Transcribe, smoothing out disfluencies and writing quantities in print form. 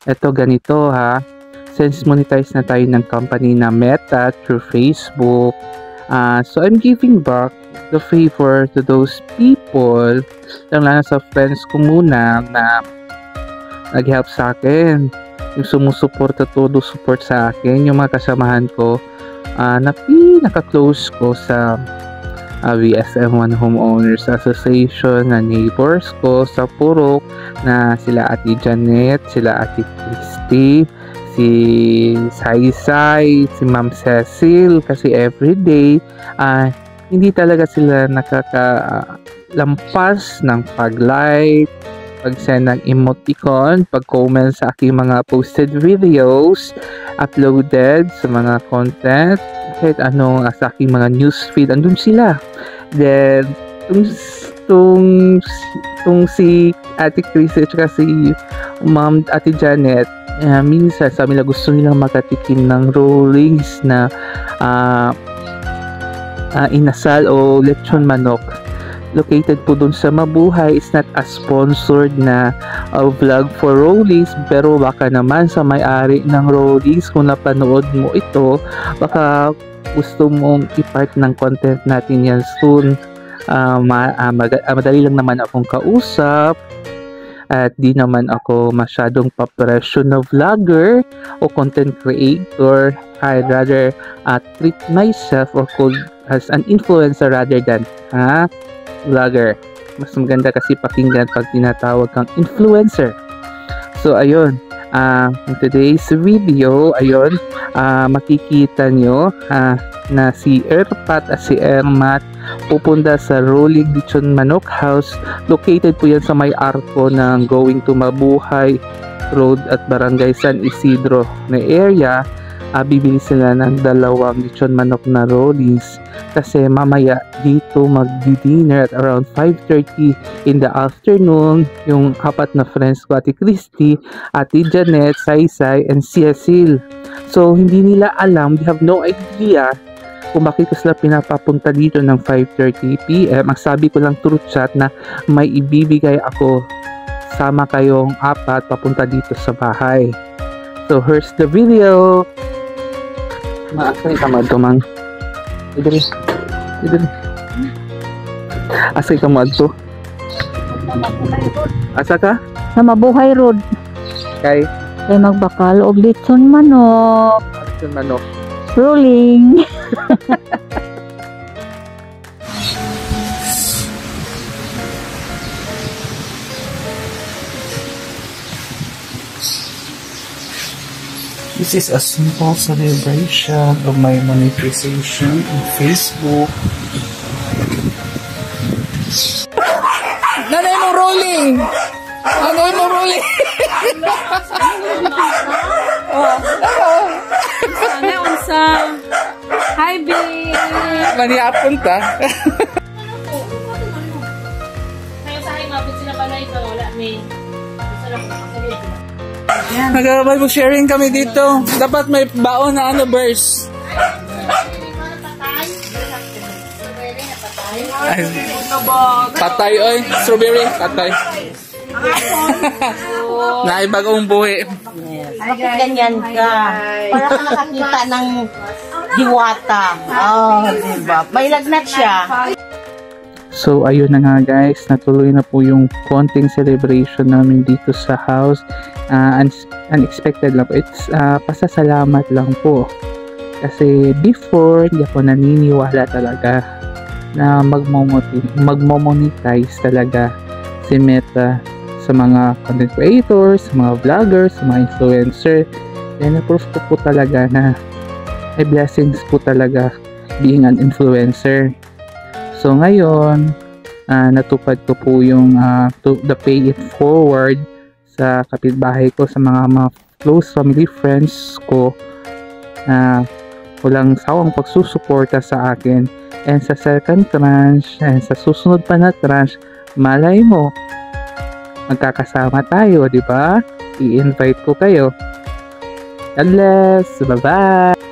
Ito ganito ha. Since monetize na tayo ng company na Meta through Facebook, so I'm giving back the favor to those people, lalo sa friends ko muna na nag-help sa akin, yung sumusuporta, todo support sa akin, yung mga kasamahan ko na pinaka-close ko sa VSM1 Homeowners Association, na neighbors ko sa Purok, na sila Ate Janet, sila Ate Christy, si Saysay, si Ma'am Cecil, kasi everyday hindi talaga sila nakakalampas ng pag-like, pag-send ng emoticon, pag-comment sa aking mga posted videos, uploaded sa mga content, kahit anong sa aking mga newsfeed, andun sila. Then, tung si Ate Chris at saka si Ma'am Ate Janet, minsan sabi nila gusto nilang makatikim ng rollings na inasal o lechon manok. Located po dun sa Mabuhay. It's not a sponsored na vlog for rollings, pero baka naman sa may-ari ng rollings, kung napanood mo ito, baka gusto mong i-part ng content natin yan soon. Madali lang naman akong kausap at di naman ako masyadong papresyo na vlogger o content creator. I'd rather treat myself or called as an influencer rather than vlogger. Mas maganda kasi pakinggan pag tinatawag kang influencer. So ayun, in today's video, ayun, makikita nyo na si Erpat at si Ermat pupunta sa Rolling Lechon Manok House. Located po yan sa may arko ng going to Mabuhay Road at Barangay San Isidro na area. Bibili sila ng 2 lechon manok na rollings kasi mamaya dito magdi-dinner at around 5:30 in the afternoon yung 4 na friends ko, Ate Christy, Ate Janet, Saysay, and Cecil. So hindi nila alam, they have no idea kung bakit ko sila pinapapunta dito ng 5:30 PM. Ang sabi ko lang through chat na may ibibigay ako, sama kayong 4 papunta dito sa bahay. So here's the video. Maasay ka magtumang. Idiri. Asay ka magto. Asa ka? Sa Mabuhay Road. Kay Magbakal og lechon manok. lechon manok. Rolling. This is a simple celebration of my monetization on Facebook. Nanay mo rolling! Nanay mo rolling! Sana unsa. Hi, babe! Maniapon ta. Kaya sa akin, mabit sila pala ito. Wala, may. Gusto lang makasalid. Mag-sharing kami dito. Dapat may baon na burst. Ay, patay oy, strawberry, patay. Naibagong buhi. Bakit ganyan ka? Para ka nakakita ng diwata. Oh, diba? May lagnat siya. So ayun na nga guys, natuloy na po yung konting celebration namin dito sa house. Unexpected lang po. It's pasasalamat lang po. Kasi before, hindi ako naniniwala talaga na magmo-monetize talaga si Meta sa mga content creators, sa mga vloggers, sa mga influencer. Then na-proof ko po talaga na may blessings po talaga being an influencer. So ngayon, natupad ko po yung the pay it forward sa kapitbahay ko, sa mga close family friends ko na walang sawang pagsusuporta sa akin. And sa second tranche, and sa susunod pa na tranche, malay mo, magkakasama tayo, di ba? I-invite ko kayo. God bless! Bye-bye!